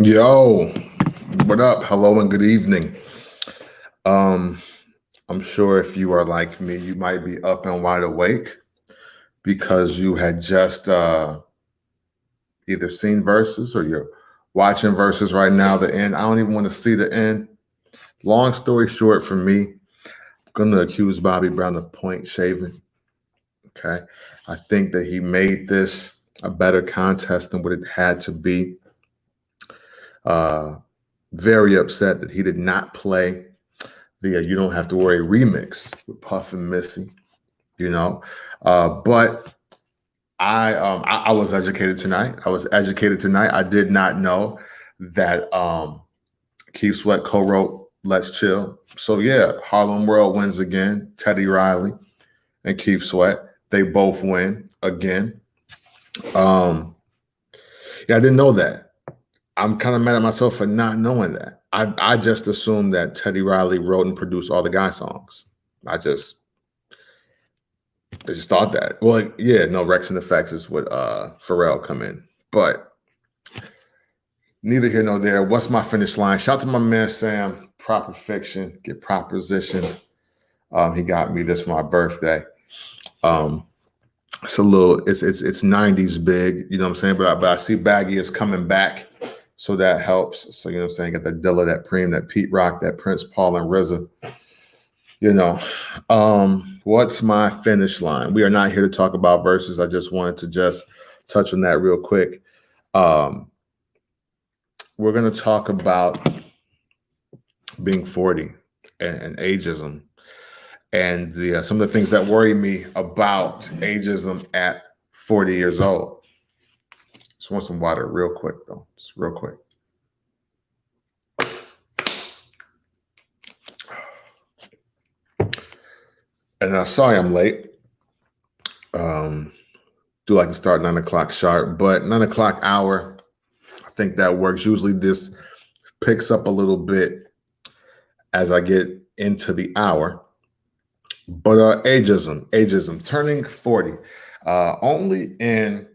Yo, what up? Hello and good evening. Um, I'm sure if you are like me, you might be up and wide awake because you had just either seen verses or you're watching verses right now. The end. I don't even want to see the end. Long story short, for me, I'm gonna accuse Bobby Brown of point shaving. Okay, I think that he made this a better contest than what it had to be. Uh, very upset that he did not play the "You Don't Have to Worry" remix with Puff and Missy. You know, but I was educated tonight. I did not know that Keith Sweat co-wrote "Let's Chill." So yeah, Harlem World wins again. Teddy Riley and Keith Sweat, they both win again. Um, yeah, I didn't know that. I'm kind of mad at myself for not knowing that. I just assumed that Teddy Riley wrote and produced all the guy songs. I just thought that. Well, yeah, no, Rex and Effects is what Pharrell come in. But neither here nor there. What's my finish line? Shout out to my man Sam, Proper Fiction, get propositioned. He got me this for my birthday. Um, it's a little, it's 90s big, you know what I'm saying? But I see Baggy is coming back. So that helps. So you know what I'm saying? Got that Dilla, that Preem, that Pete Rock, that Prince Paul and RZA. You know, what's my finish line? We are not here to talk about verses. I just wanted to just touch on that real quick. Um, we're going to talk about being 40 and ageism and the some of the things that worry me about ageism at 40 years old. Just want some water real quick, though. Just real quick. And sorry I'm late. Do like to start 9 o'clock sharp, but 9 o'clock hour, I think that works. Usually this picks up a little bit as I get into the hour. But ageism, turning 40. Only in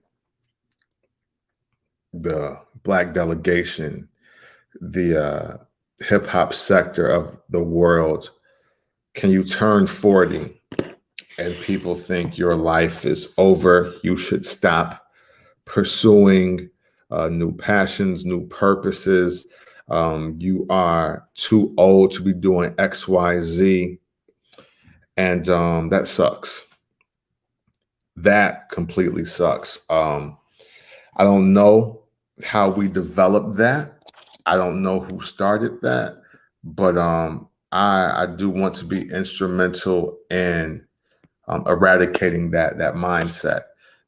the Black delegation, the hip hop sector of the world, can you turn 40 and people think your life is over? You should stop pursuing new passions, new purposes. You are too old to be doing XYZ. And that sucks. That completely sucks. I don't know how we developed that. I don't know who started that, but I do want to be instrumental in eradicating that mindset.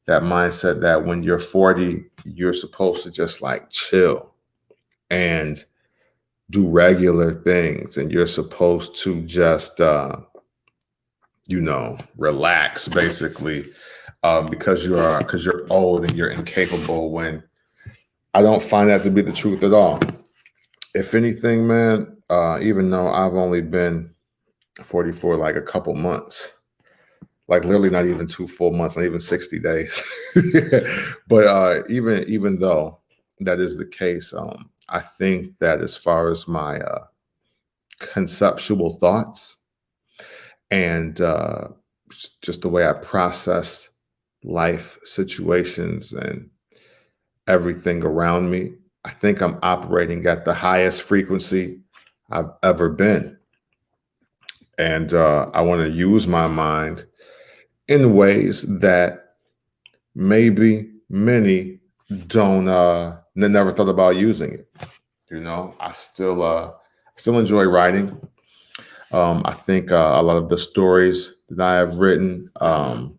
That mindset that when you're 40, you're supposed to just like chill and do regular things, and you're supposed to just relax basically because you're old and you're incapable. When I don't find that to be the truth at all. If anything, man, even though I've only been 44 like a couple months, like literally not even 2 full months, not even 60 days. But even though that is the case, I think that as far as my conceptual thoughts and just the way I process life situations and everything around me, I think I'm operating at the highest frequency I've ever been. And I want to use my mind in ways that maybe many don't never thought about using it. I still enjoy writing. I think a lot of the stories that I have written, some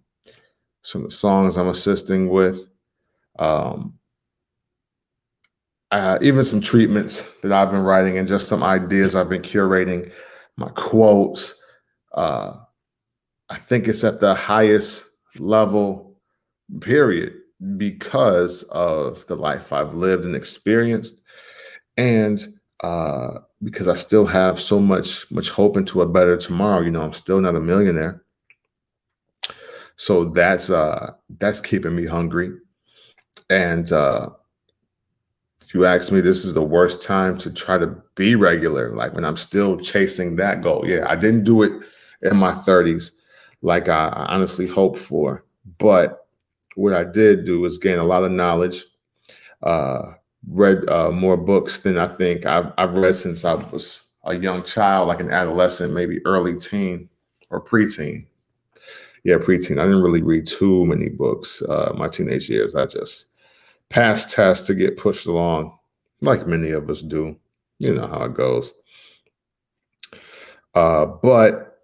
of the songs I'm assisting with, um, even some treatments that I've been writing, and just some ideas I've been curating, my quotes. Uh, I think it's at the highest level, period, because of the life I've lived and experienced, and because I still have so much hope into a better tomorrow. I'm still not a millionaire, so that's keeping me hungry. And If you ask me, this is the worst time to try to be regular, like when I'm still chasing that goal. Yeah, I didn't do it in my 30s like I honestly hoped for. But what I did do is gain a lot of knowledge, uh, read more books than I think I've read since I was a young child, like an adolescent, maybe early teen or preteen. Yeah, preteen. I didn't really read too many books my teenage years. I just passed tests to get pushed along, like many of us do. You know how it goes. But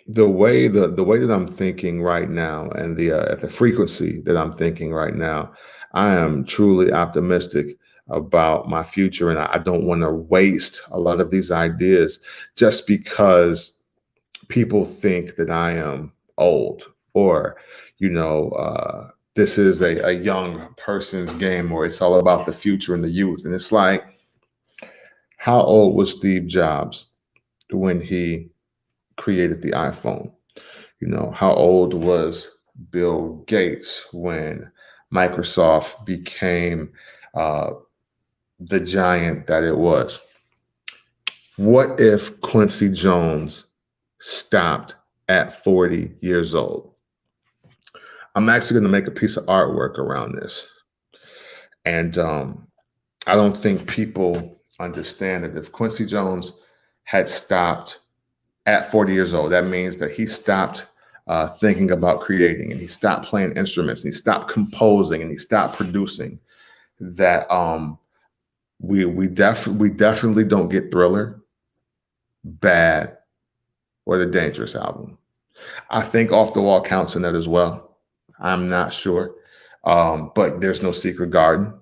the way that I'm thinking right now, and the frequency that I'm thinking right now, I am truly optimistic about my future, and I don't want to waste a lot of these ideas just because people think that I am old, or this is a young person's game, or it's all about the future and the youth. And it's like, how old was Steve Jobs when he created the iPhone? How old was Bill Gates when Microsoft became uh, the giant that it was? What if Quincy Jones stopped at 40 years old? I'm actually going to make a piece of artwork around this. And I don't think people understand that if Quincy Jones had stopped at 40 years old, that means that he stopped thinking about creating, and he stopped playing instruments, and he stopped composing, and he stopped producing. That we definitely don't get Thriller, Bad, or the Dangerous album. I think Off the Wall counts in that as well. I'm not sure. But there's no Secret Garden.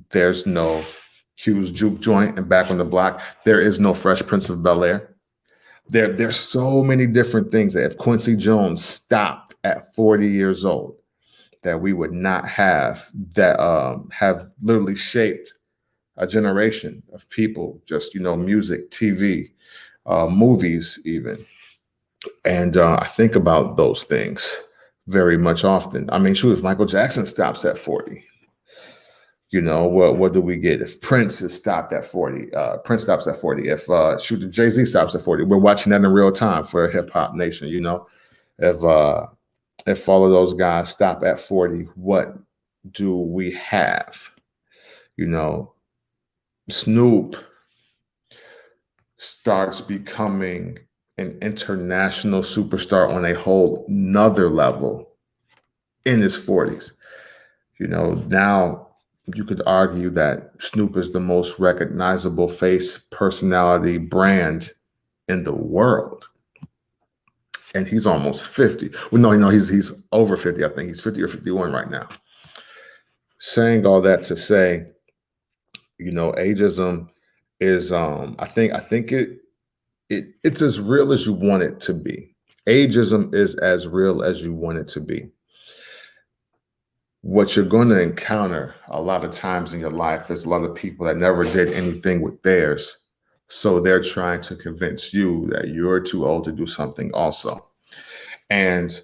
There's no Hugh's Juke Joint and Back on the Block. There is no Fresh Prince of Bel-Air. There's so many different things that if Quincy Jones stopped at 40 years old, that we would not have, that have literally shaped a generation of people, just, music, TV, movies even. And I think about those things very much often. I mean, shoot, if Michael Jackson stops at 40, what do we get? If Prince is stopped at 40, Prince stops at 40. If Jay-Z stops at 40, we're watching that in real time for Hip Hop Nation. If all of those guys stop at 40, what do we have? Snoop starts becoming an international superstar on a whole nother level in his 40s. Now you could argue that Snoop is the most recognizable face, personality, brand in the world. And he's almost 50. Well, no, he's over 50. I think he's 50 or 51 right now. Saying all that to say, ageism is I think it's as real as you want it to be. Ageism is as real as you want it to be. What you're going to encounter a lot of times in your life is a lot of people that never did anything with theirs. So they're trying to convince you that you're too old to do something also. And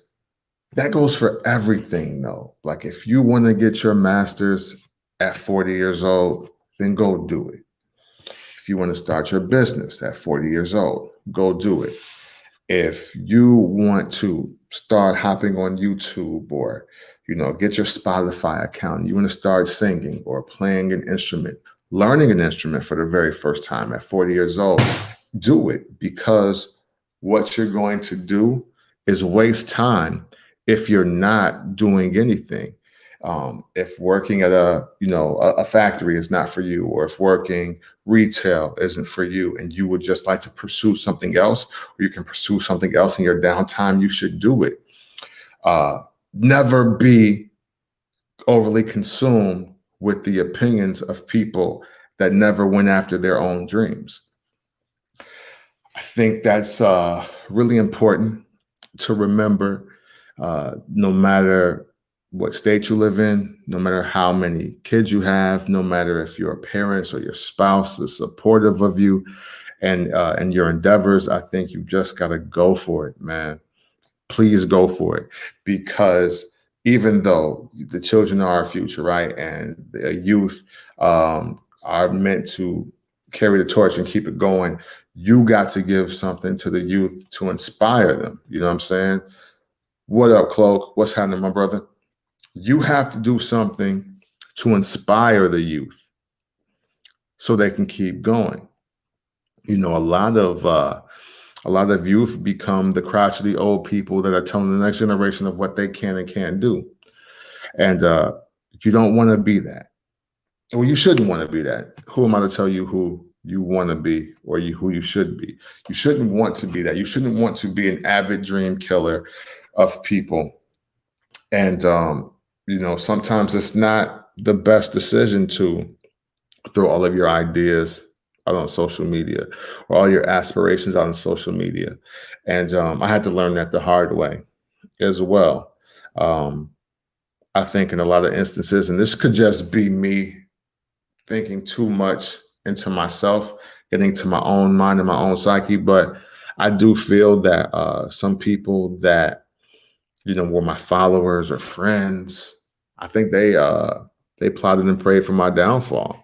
that goes for everything, though. Like, if you want to get your master's at 40 years old, then go do it. If you want to start your business at 40 years old, go do it. If you want to start hopping on YouTube, or get your Spotify account, you want to start singing or playing an instrument, learning an instrument for the very first time at 40 years old, do it, because what you're going to do is waste time if you're not doing anything. If working at a factory is not for you, or if working retail isn't for you, and you would just like to pursue something else, or you can pursue something else in your downtime, you should do it. Never be overly consumed with the opinions of people that never went after their own dreams. I think that's really important to remember, no matter what state you live in, no matter how many kids you have, no matter if your parents or your spouse is supportive of you and your endeavors. I think you just got to go for it, man. Please go for it, because even though the children are our future, right? And the youth are meant to carry the torch and keep it going. You got to give something to the youth to inspire them. You know what I'm saying? What up, Cloak? What's happening, my brother? You have to do something to inspire the youth so they can keep going. You know, a lot of youth become the crotchety old people that are telling the next generation of what they can and can't do. And you don't want to be that. Well, you shouldn't want to be that. Who am I to tell you who you want to be or who you should be? You shouldn't want to be that. You shouldn't want to be an avid dream killer of people. And you know, sometimes it's not the best decision to throw all of your ideas out on social media or all your aspirations out on social media. And I had to learn that the hard way as well. Um, I think in a lot of instances, and this could just be me thinking too much into myself, getting to my own mind and my own psyche, but I do feel that some people that were my followers or friends, I think they plotted and prayed for my downfall.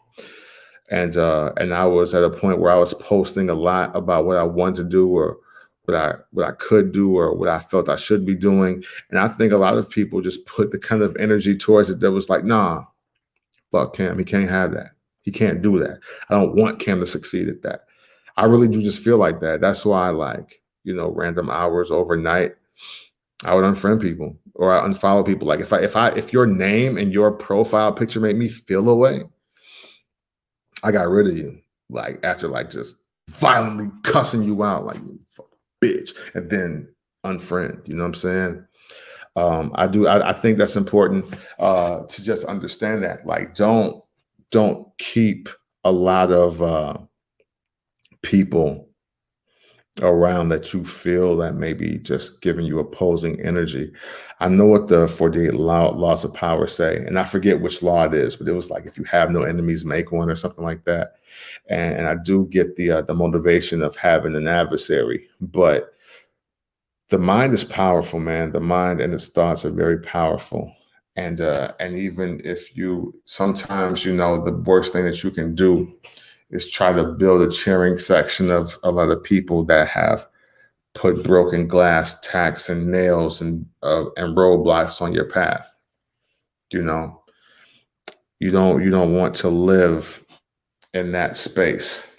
And I was at a point where I was posting a lot about what I wanted to do or what I could do or what I felt I should be doing. And I think a lot of people just put the kind of energy towards it that was like, nah, fuck Cam, he can't have that. He can't do that. I don't want Cam to succeed at that. I really do just feel like that. That's why random hours overnight, I would unfriend people or I unfollow people. Like if your name and your profile picture made me feel away, I got rid of you. Like after just violently cussing you out, like you fucking bitch, and then unfriend. You know what I'm saying? I think that's important to just understand that. Like don't keep a lot of people around that you feel that maybe just giving you opposing energy. I know what the 48 laws of power say, and I forget which law it is, but it was like if you have no enemies, make one or something like that. And I do get the motivation of having an adversary, but the mind is powerful, man. The mind and its thoughts are very powerful. And even if you sometimes, the worst thing that you can do is try to build a cheering section of a lot of people that have put broken glass, tacks, and nails and roadblocks on your path. You don't want to live in that space.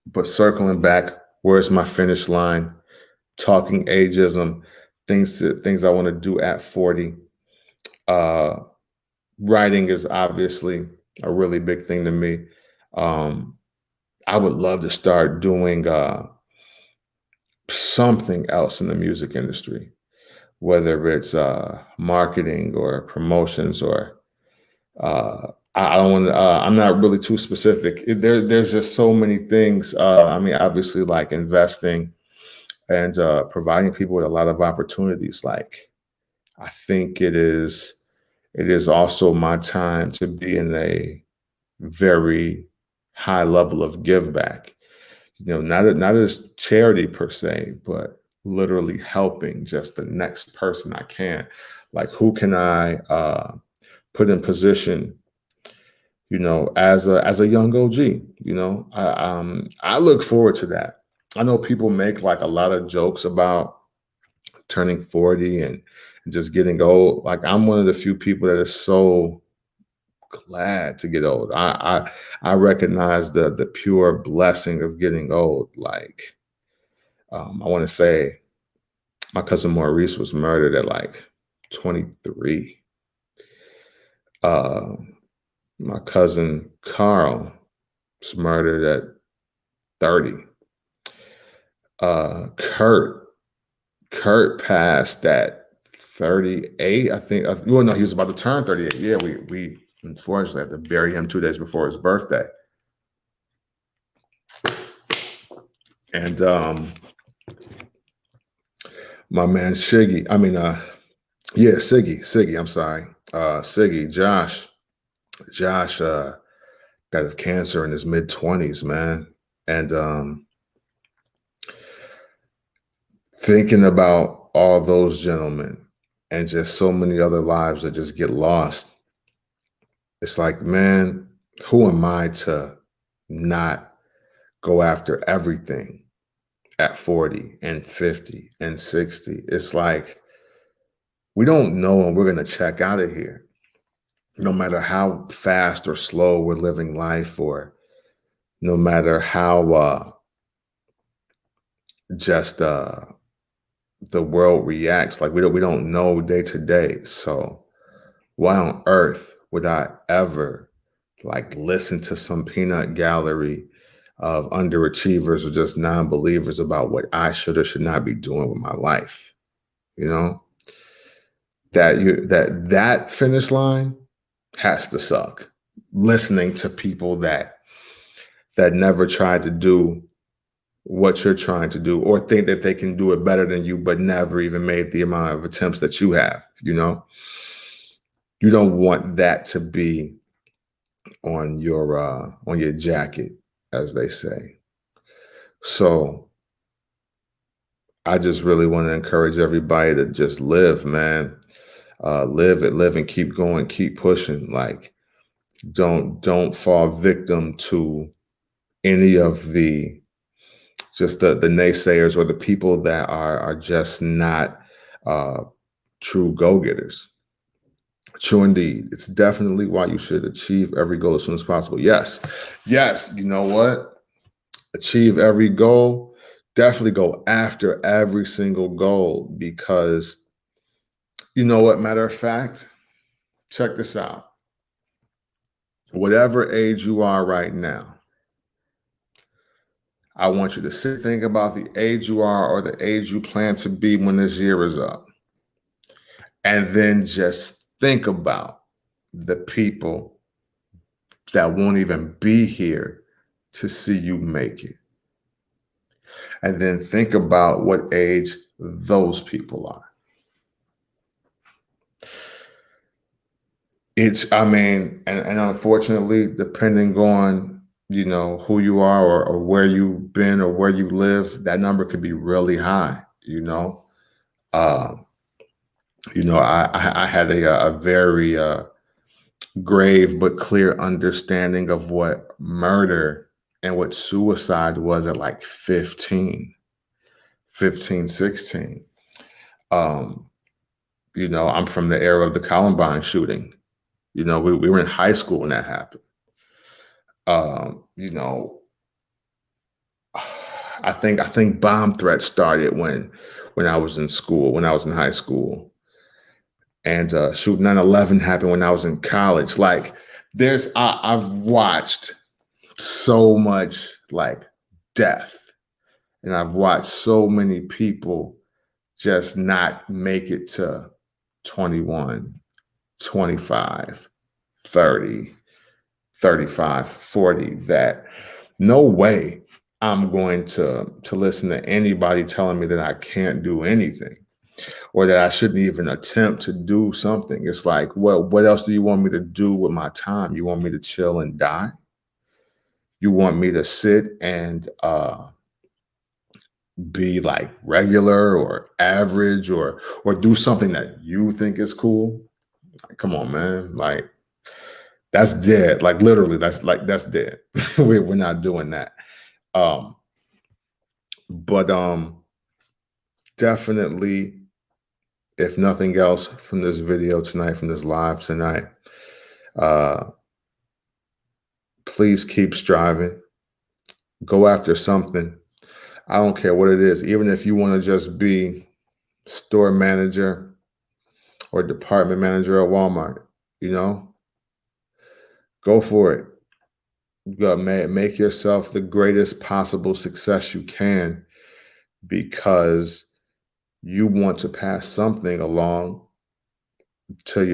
But circling back, where's my finish line? Talking ageism, things I want to do at 40. Writing is obviously a really big thing to me. I would love to start doing something else in the music industry, whether it's marketing or promotions or I don't want to. I'm not really too specific. There's just so many things. I mean, obviously, like investing and providing people with a lot of opportunities. Like, I think it is also my time to be in a very high level of give back. Not as charity per se, but literally helping just the next person I can. Like, who can I put in position? As a young OG, I look forward to that. I know people make like a lot of jokes about turning 40 and just getting old. Like I'm one of the few people that is so glad to get old. I recognize the pure blessing of getting old. Like I want to say my cousin Maurice was murdered at like 23. My cousin Carl was murdered at 30. Kurt passed at 38. I think. Well, no, he was about to turn 38. Yeah, we unfortunately had to bury him 2 days before his birthday. And my man Siggy, Siggy, I'm sorry. Siggy, Josh died of cancer in his mid-20s, man. And thinking about all those gentlemen and just so many other lives that just get lost. It's like, man, who am I to not go after everything at 40 and 50 and 60? It's like, we don't know when we're going to check out of here, no matter how fast or slow we're living life, or no matter how just the world reacts. Like, we don't know day to day. So why on earth would I ever like listen to some peanut gallery of underachievers or just non-believers about what I should or should not be doing with my life? You know, that finish line has to suck. Listening to people that never tried to do what you're trying to do, or think that they can do it better than you, but never even made the amount of attempts that you have. You don't want that to be on your jacket, as they say. So I just really want to encourage everybody to just live, man. Live and keep going, keep pushing. Like, don't fall victim to any of the naysayers or the people that are just not uh, true go-getters. True indeed. It's definitely why you should achieve every goal as soon as possible. Yes. Yes. You know what? Achieve every goal. Definitely go after every single goal, because you know what? Matter of fact, check this out. Whatever age you are right now, I want you to think about the age you are or the age you plan to be when this year is up. And then just think about the people that won't even be here to see you make it. And then think about what age those people are. I mean, and unfortunately, depending on, who you are, or where you've been or where you live, that number could be really high. Um, I had a very grave but clear understanding of what murder and what suicide was at like 15, 16. Um, I'm from the era of the Columbine shooting. We were in high school when that happened. Um, you know, I think bomb threats started when I was in school, when I was in high school, and shoot 9/11 happened when I was in college. Like, I've watched so much like death, and I've watched so many people just not make it to 21, 25, 30, 35, 40, that no way I'm going to listen to anybody telling me that I can't do anything, or that I shouldn't even attempt to do something. It's like, well, what else do you want me to do with my time? You want me to chill and die? You want me to sit and be like regular or average, or do something that you think is cool? Like, come on, man. Like, that's dead. Like, literally, that's dead. We're not doing that. Um, but definitely, if nothing else from this video tonight, from this live tonight, uh, please keep striving. Go after something. I don't care what it is. Even if you want to just be store manager or department manager at Walmart, you know, go for it. You gotta make yourself the greatest possible success you can, because you want to pass something along to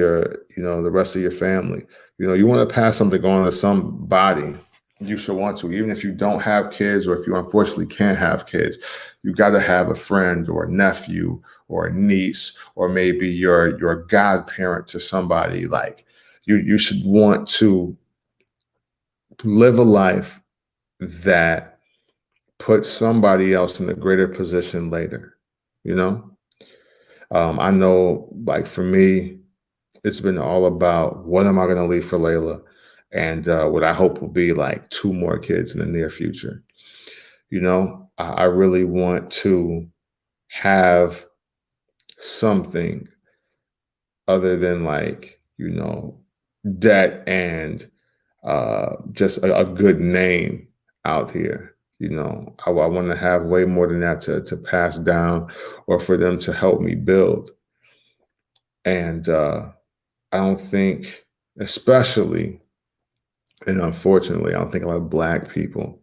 the rest of your family. You want to pass something on to somebody. You should want to, even if you don't have kids, or if you unfortunately can't have kids. You got to have a friend or a nephew or a niece, or maybe your godparent to somebody. Like, you should want to live a life that puts somebody else in a greater position later. You know, I know, like for me, it's been all about what am I going to leave for Layla, and what I hope will be like two more kids in the near future. I really want to have something other than like debt and just a good name out here. I want to have way more than that to pass down or for them to help me build. And I don't think, especially and unfortunately, I don't think a lot of Black people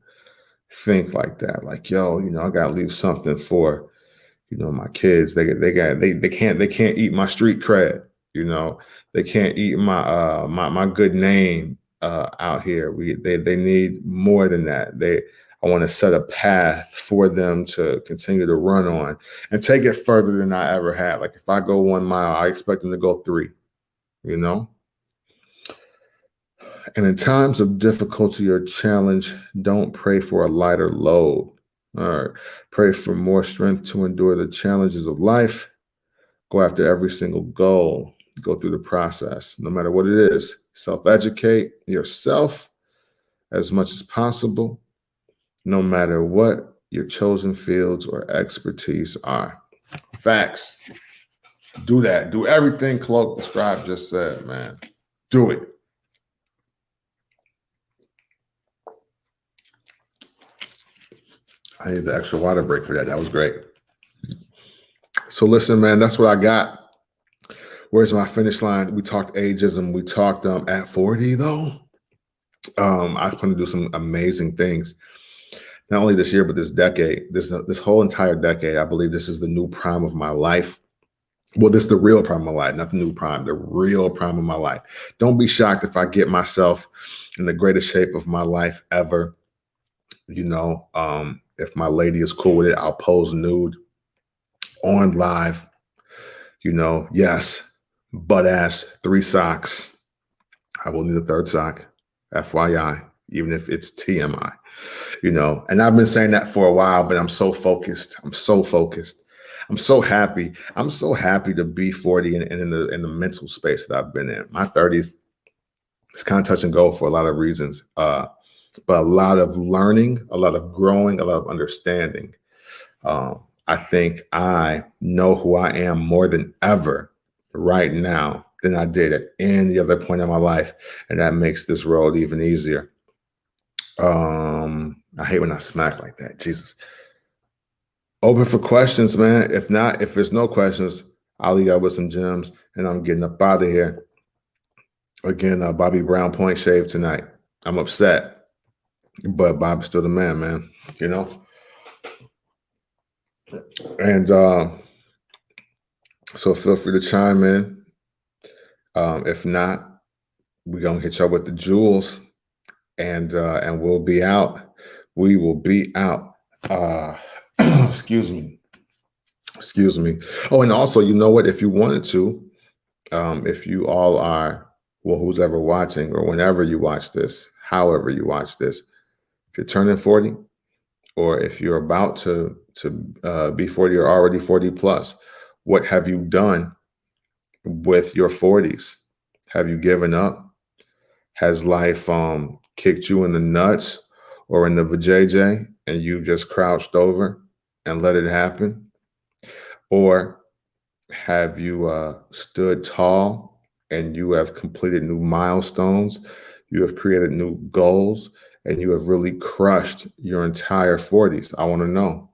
think like that. Like, yo, I gotta leave something for my kids. They can't eat my street cred. They can't eat my good name out here. They need more than that. I want to set a path for them to continue to run on and take it further than I ever had. Like if I go 1 mile, I expect them to go 3. You know. And in times of difficulty or challenge, don't pray for a lighter load. All right. Pray for more strength to endure the challenges of life. Go after every single goal. Go through the process, no matter what it is. Self-educate yourself as much as possible, no matter what your chosen fields or expertise are. Facts. Do that. Do everything Cloak the Scribe just said, man. Do it. I need the extra water break for that. That was great. So listen, man, that's what I got. Where's my finish line? We talked ageism. We talked at 40, though. I plan to do some amazing things. Not only this year, but this decade, this whole entire decade. I believe this is the new prime of my life. Well, this is the real prime of my life, not the new prime, the real prime of my life. Don't be shocked if I get myself in the greatest shape of my life ever. If my lady is cool with it, I'll pose nude on live. Yes, butt ass, 3 socks. I will need a 3rd sock, FYI, even if it's TMI. And I've been saying that for a while, but I'm so focused. I'm so happy. I'm so happy to be 40 and in the mental space that I've been in. My 30s, it's kind of touch and go for a lot of reasons. But a lot of learning, a lot of growing, a lot of understanding. I think I know who I am more than ever right now than I did at any other point in my life. And that makes this road even easier. I hate when I smack like that. Jesus. Open for questions, man. If there's no questions, I'll leave out with some gems and I'm getting up out of here. Again, Bobby Brown point shave tonight. I'm upset, but Bob's still the man. And so feel free to chime in. If not, we're gonna hit y'all with the jewels, and we'll be out. We will be out. Excuse me. Oh, and also, you know what? If you wanted to, if you all are, well, who's ever watching or whenever you watch this, however you watch this, if you're turning 40, or if you're about to be 40 or already 40 plus, what have you done with your 40s? Have you given up? Has life kicked you in the nuts or in the vajayjay and you've just crouched over and let it happen? Or have you stood tall and you have completed new milestones, you have created new goals, and you have really crushed your entire 40s? I want to know.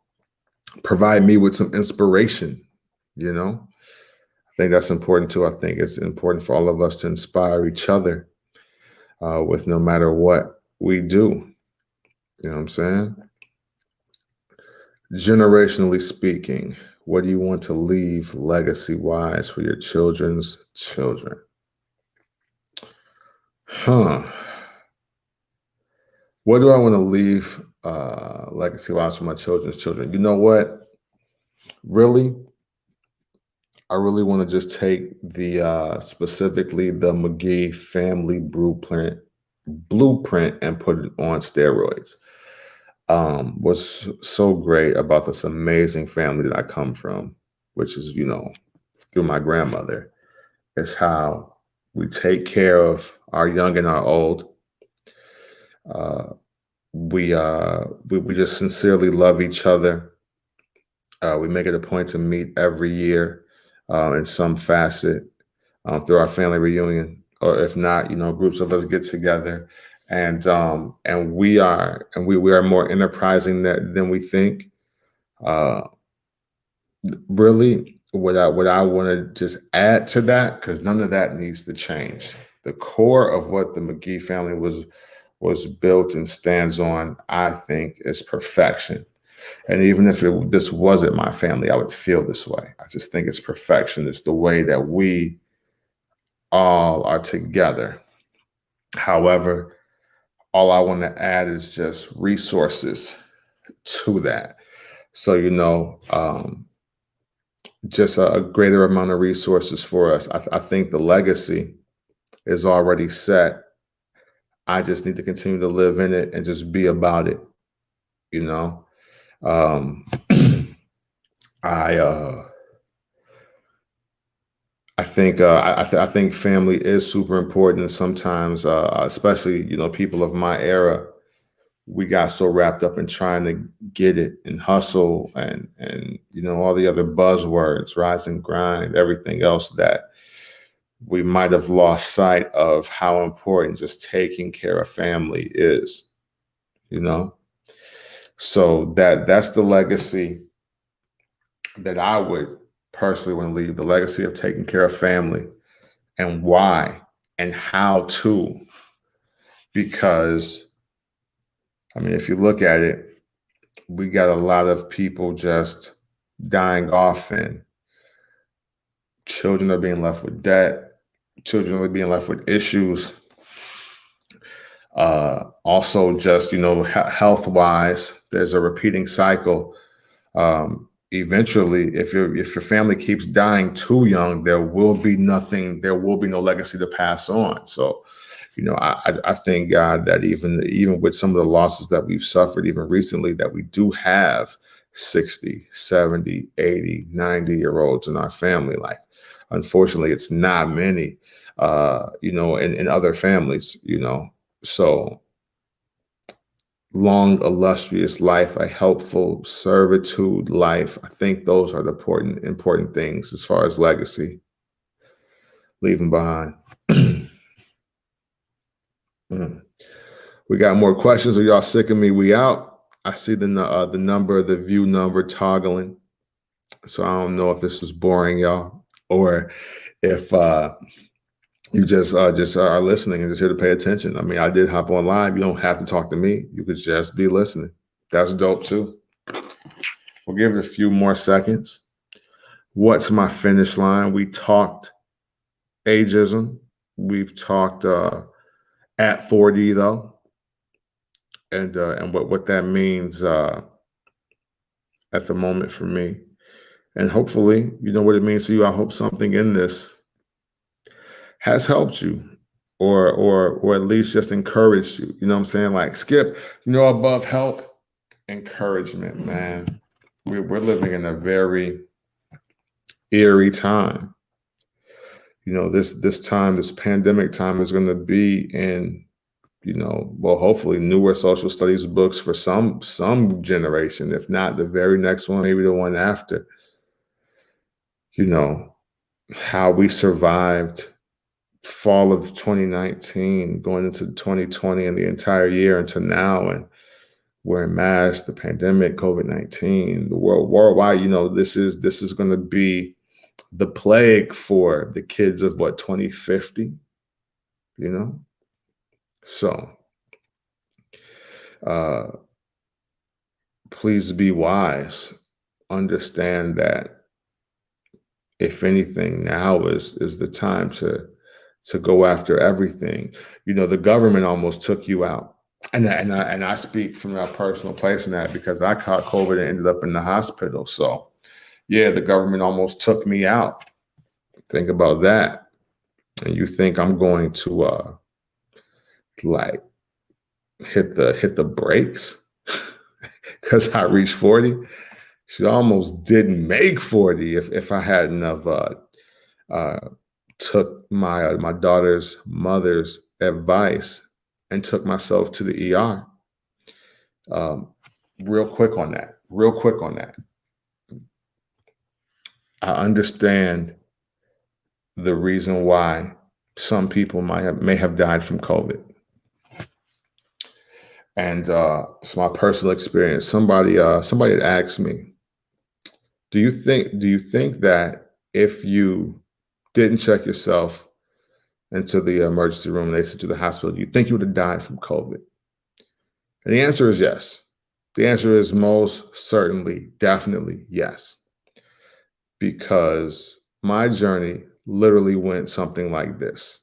Provide me with some inspiration, I think that's important too. I think it's important for all of us to inspire each other with no matter what we do. You know what I'm saying? Generationally speaking, what do you want to leave legacy-wise for your children's children? What do I want to leave legacy-wise for my children's children? You know what? I really want to just take the specifically the McGee family blueprint and put it on steroids. What's so great about this amazing family that I come from, which is, through my grandmother. It's how we take care of our young and our old. Uh, we just sincerely love each other. We make it a point to meet every year in some facet through our family reunion, or if not, groups of us get together, and we are more enterprising than we think. Uh, Really, what I want to just add to that, because none of that needs to change. The core of what the McGee family was built and stands on, I think, is perfection. And even if this wasn't my family, I would feel this way. I just think it's perfection. It's the way that we all are together. However, all I want to add is just resources to that. So, just a greater amount of resources for us. I think the legacy is already set. I just need to continue to live in it and just be about it. You know, um, I I think family is super important. Sometimes, especially people of my era, we got so wrapped up in trying to get it and hustle and all the other buzzwords, rise and grind, everything else, that we might have lost sight of how important just taking care of family is, you know? So that's the legacy that I would personally want to leave, the legacy of taking care of family, and why and how to. Because, I mean, if you look at it, we got a lot of people just dying off, and children are being left with debt, children are being left with issues. Also, just health wise, there's a repeating cycle. Eventually, if your family keeps dying too young, there will be nothing. There will be no legacy to pass on. So, I thank God that even with some of the losses that we've suffered, even recently, that we do have 60, 70, 80, 90-year-olds in our family. Like, unfortunately, it's not many, in other families, So long, illustrious life, a helpful servitude life. I think those are the important things as far as legacy, leaving behind. Mm. We got more questions. Are y'all sick of me? We out. I see the number, the view number toggling. So I don't know if this is boring, y'all, or if you just are listening and just here to pay attention. I mean, I did hop on live. You don't have to talk to me. You could just be listening. That's dope too. We'll give it a few more seconds. What's my finish line? We talked ageism. We've talked at 40 though, and what that means at the moment for me, and hopefully what it means to you. I hope something in this has helped you, or at least just encouraged you. You know what I'm saying? Like, Skip, above help, encouragement, man. We're living in a very eerie time. This time, this pandemic time, is going to be in, hopefully newer social studies books for some generation, if not the very next one, maybe the one after. How we survived fall of 2019, going into 2020 and the entire year into now, and wearing masks, the pandemic, COVID-19, the worldwide. This is going to be the plague for the kids of 2050. So please be wise. Understand that if anything, now is the time to go after everything. The government almost took you out. And I speak from a personal place in that, because I caught COVID and ended up in the hospital. So yeah, the government almost took me out. Think about that. And you think I'm going to like hit the brakes because I reached 40? She almost didn't make 40 if I hadn't have uh, took my daughter's mother's advice and took myself to the ER. Um, real quick on that. Real quick on that. I understand the reason why some people may have died from COVID. And it's my personal experience. Somebody had asked me, do you think that if you didn't check yourself into the emergency room and they sent you to the hospital, do you think you would have died from COVID? And the answer is yes. The answer is most certainly, definitely yes. Because my journey literally went something like this.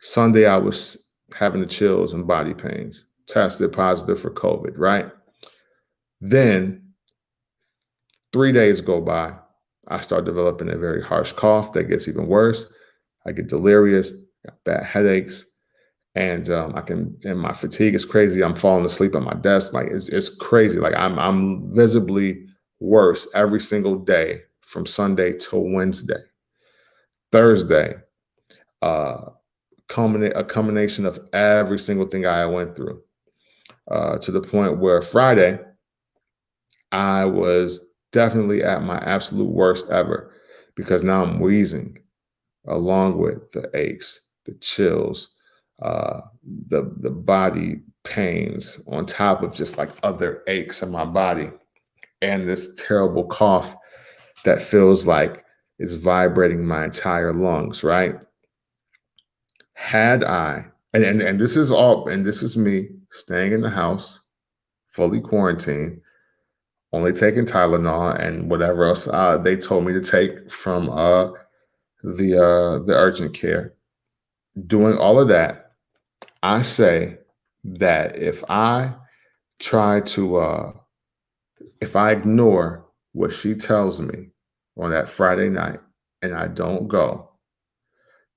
Sunday, I was having the chills and body pains, tested positive for COVID, right? Then 3 days go by. I start developing a very harsh cough that gets even worse. I get delirious, got bad headaches, and and my fatigue is crazy. I'm falling asleep at my desk. Like it's crazy. Like I'm visibly worse every single day from Sunday till Wednesday. Thursday, uh, a combination of every single thing I went through, to the point where Friday, I was definitely at my absolute worst ever because now I'm wheezing along with the aches, the chills, the body pains on top of just like other aches in my body and this terrible cough that feels like it's vibrating my entire lungs, right? Had I, and this is all, and this is me staying in the house, fully quarantined, only taking Tylenol and whatever else they told me to take from the urgent care. Doing all of that, I say that try to if I ignore what she tells me on that Friday night and I don't go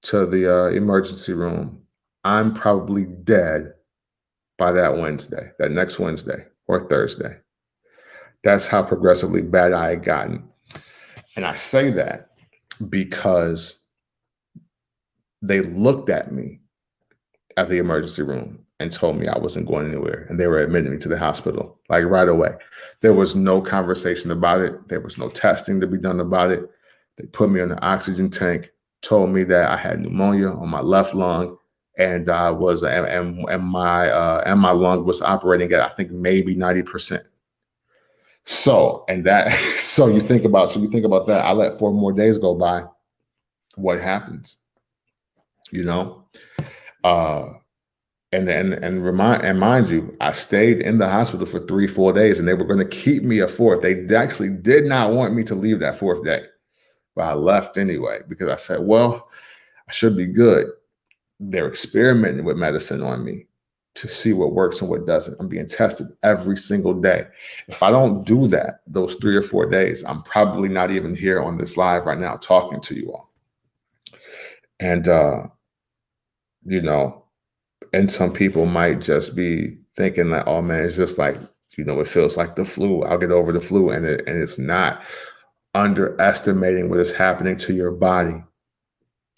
to the emergency room, I'm probably dead by that Wednesday, that next Wednesday or Thursday. That's how progressively bad I had gotten. And I say that because they looked at me at the emergency room and told me I wasn't going anywhere. And they were admitting me to the hospital, like right away. There was no conversation about it. There was no testing to be done about it. They put me on the oxygen tank, told me that I had pneumonia on my left lung, and I was my lung was operating at I think maybe 90%. So and that you think about that. I let 4 more days go by. What happens? You know? Uh and mind you, I stayed in the hospital for 3, 4 days, and they were going to keep me a fourth. They actually did not want me to leave that fourth day, but I left anyway because I said, "Well, I should be good." They're experimenting with medicine on me to see what works and what doesn't. I'm being tested every single day. If I don't do that, those 3 or 4 days, I'm probably not even here on this live right now talking to you all. And you know. And some people might just be thinking that, oh man, it's just like, it feels like the flu. I'll get over the flu. And it's not. Underestimating what is happening to your body,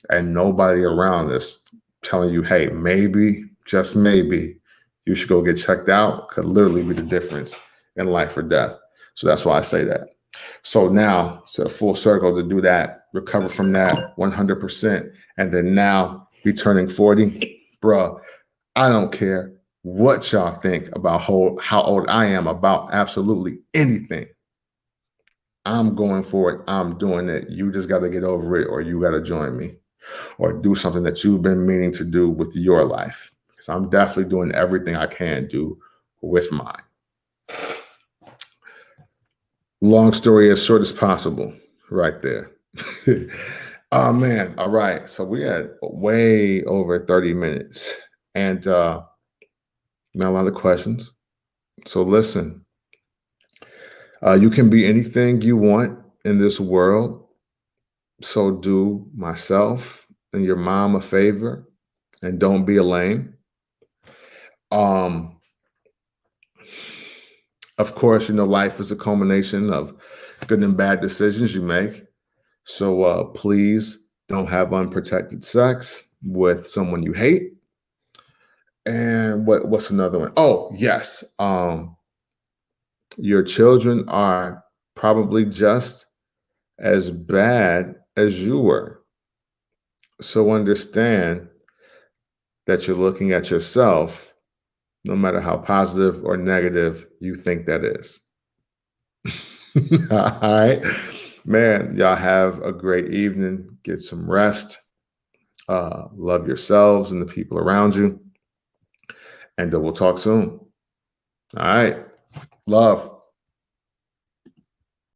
and nobody around is telling you, hey, maybe, just maybe, you should go get checked out, could literally be the difference in life or death. So that's why I say that. So now, so full circle to do that, recover from that 100%, and then now be turning 40, bruh. I don't care what y'all think about how old I am about absolutely anything. I'm going for it. I'm doing it. You just got to get over it, or you got to join me, or do something that you've been meaning to do with your life. Because I'm definitely doing everything I can do with mine. Long story as short as possible, right there. Oh man. All right. So we had way over 30 minutes. And not a lot of questions. So listen, you can be anything you want in this world. So do myself and your mom a favor and don't be a lame. Um, of course, life is a culmination of good and bad decisions you make. So please Don't have unprotected sex with someone you hate. And what's another one? Oh, yes. Your children are probably just as bad as you were. So understand that you're looking at yourself, no matter how positive or negative you think that is. All right. Man, y'all have a great evening. Get some rest. Love yourselves and the people around you. And we'll talk soon. All right. Love.